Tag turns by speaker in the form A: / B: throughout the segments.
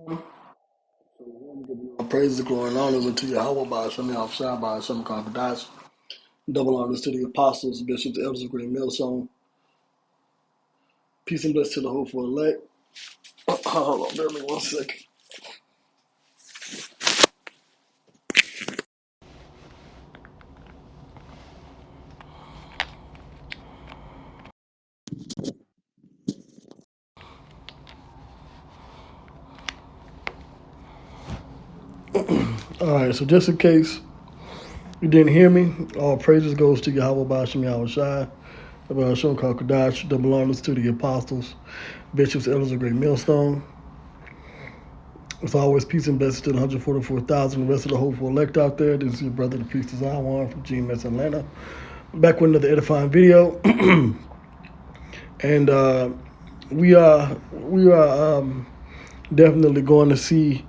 A: So we want to give you all praises, glory, and honors unto Yahweh by Hashem Yahushua by Hashem Confidence. Double honors to the apostles, bishops, elders of Great Millstone. Peace and blessings to the hopeful elect. Hold on, bear me 1 second. All right, so just in case you didn't hear me, all praises goes to Yahweh by Hashem Yahushua by Hashem Confidence. Double honors to the apostles, bishops, elders of Great Millstone. As always, peace and blessings to the 144,000, the rest of the hopeful elect out there. This is your brother, the priest of Zion from GMS Atlanta. Back with another edifying video. And we are definitely going to see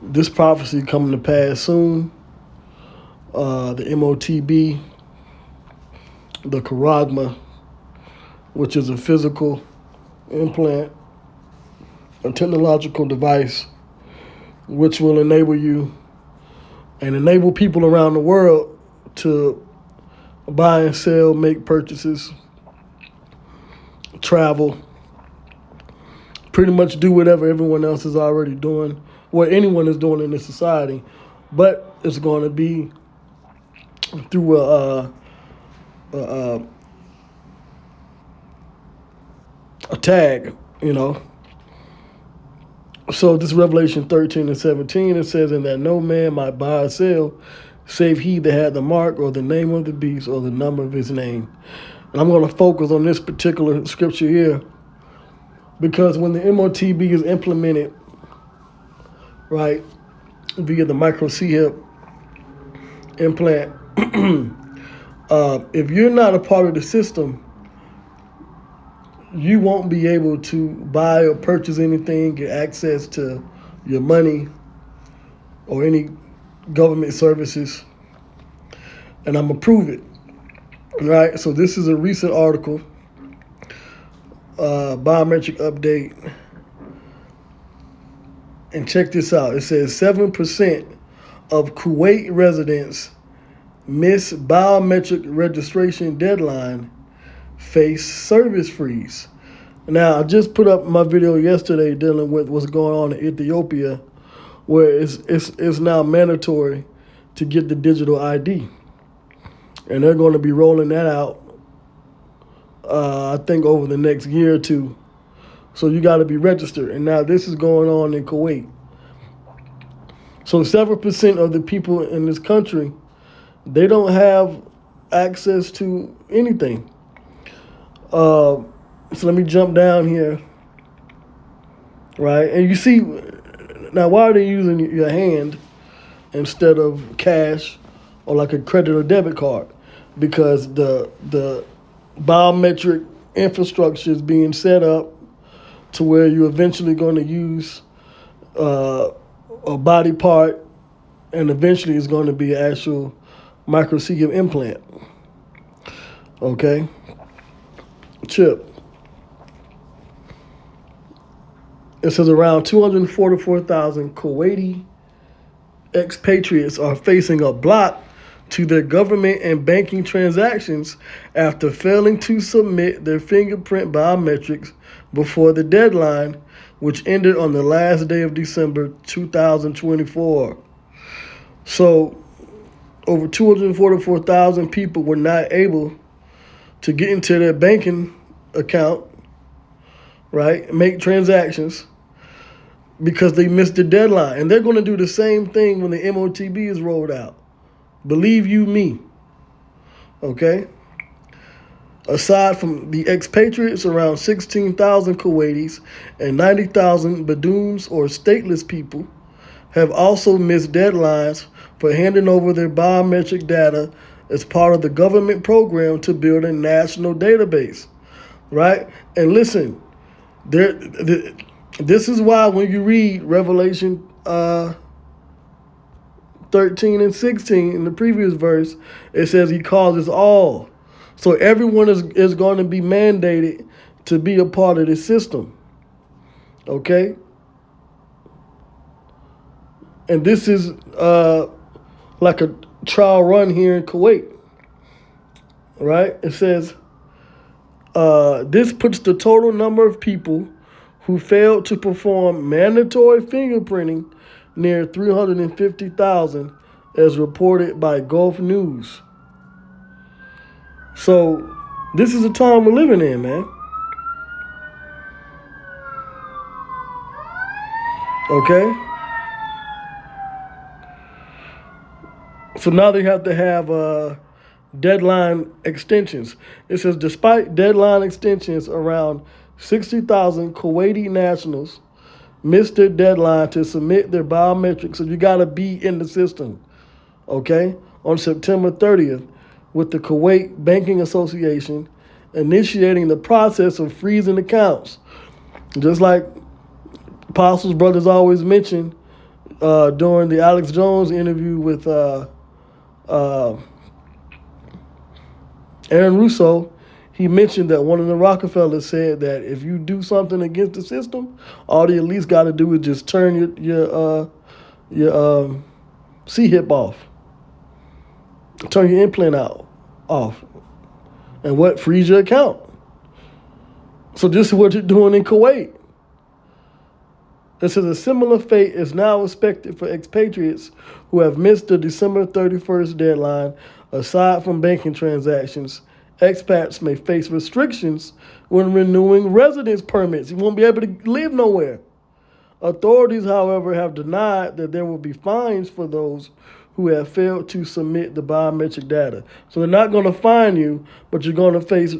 A: this prophecy coming to pass soon. The Motb, the charagma, which is a physical implant, a technological device, which will enable you and enable people around the world to buy and sell, make purchases, travel, pretty much do whatever everyone else is already doing, what anyone is doing in this society, but it's going to be through a tag, you know. So this Revelation 13 and 17, it says, "And that no man might buy or sell, save he that had the mark or the name of the beast or the number of his name." And I'm going to focus on this particular scripture here, because when the Motb is implemented, right, via the micro C-hip implant, if you're not a part of the system, you won't be able to buy or purchase anything, get access to your money or any government services. And I'm going to prove it. Right? So this is a recent article, biometric update. And check this out. It says 7% of Kuwait residents miss biometric registration deadline, face service freeze. Now, I just put up my video yesterday dealing with what's going on in Ethiopia, where it's now mandatory to get the digital ID. And they're going to be rolling that out, I think, over the next year or two. So you got to be registered. And now this is going on in Kuwait. So 7% of the people in this country, they don't have access to anything. So let me jump down here, right? And you see, now why are they using your hand instead of cash or like a credit or debit card? Because the biometric infrastructure is being set up to where you're eventually going to use a body part, and eventually it's going to be an actual micro C-hip implant. Okay? Chip. It says around 244,000 Kuwaiti expatriates are facing a block to their government and banking transactions after failing to submit their fingerprint biometrics before the deadline, which ended on the last day of December 2024. So over 244,000 people were not able to get into their banking account, right, make transactions, because they missed the deadline. And they're going to do the same thing when the Motb is rolled out. Believe you me. Okay? Aside from the expatriates, around 16,000 Kuwaitis and 90,000 Baduns or stateless people have also missed deadlines for handing over their biometric data as part of the government program to build a national database. Right? And listen, this is why when you read Revelation 13 and 16 in the previous verse, it says he calls us all. So everyone is going to be mandated to be a part of this system. Okay? And this is like a trial run here in Kuwait, right? It says this puts the total number of people who failed to perform mandatory fingerprinting near 350,000, as reported by Gulf News. So this is the time we're living in, man. Okay? So now they have to have deadline extensions. It says despite deadline extensions, around 60,000 Kuwaiti nationals missed their deadline to submit their biometrics. So you got to be in the system, okay? On September 30th, with the Kuwait Banking Association initiating the process of freezing accounts. Just like Apostles Brothers always mention during the Alex Jones interview with Aaron Russo, he mentioned that one of the Rockefellers said that if you do something against the system, all you at least got to do is just turn your C-hip off, turn your implant off, and what frees your account. So this is what you're doing in Kuwait. It says a similar fate is now expected for expatriates who have missed the December 31st deadline. Aside from banking transactions, expats may face restrictions when renewing residence permits. You won't be able to live nowhere. Authorities, however, have denied that there will be fines for those who have failed to submit the biometric data. So they're not going to fine you, but you're going to face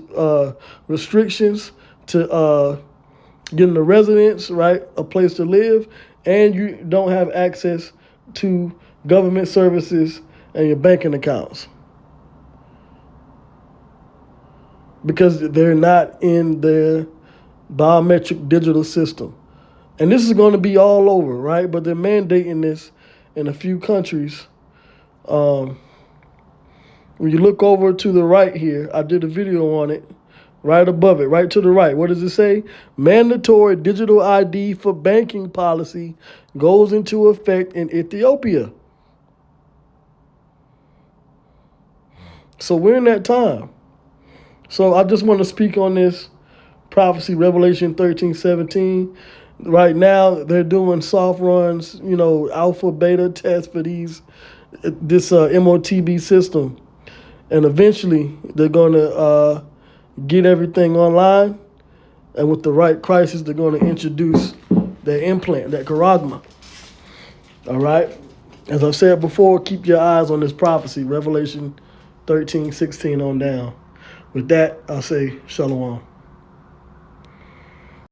A: restrictions to getting a residence, right, a place to live, and you don't have access to government services and your banking accounts because they're not in their biometric digital system. And this is going to be all over, right? But they're mandating this in a few countries. When you look over to the right here, I did a video on it. Right above it, right to the right. What does it say? Mandatory digital ID for banking policy goes into effect in Ethiopia. So we're in that time. So I just want to speak on this prophecy, Revelation 13:17. Right now, they're doing soft runs, alpha, beta tests for this Motb system. And eventually, they're going to get everything online, and with the right crisis, they're going to introduce their implant, that charagma. All right? As I've said before, keep your eyes on this prophecy, Revelation 13:16 on down. With that, I'll say shalom.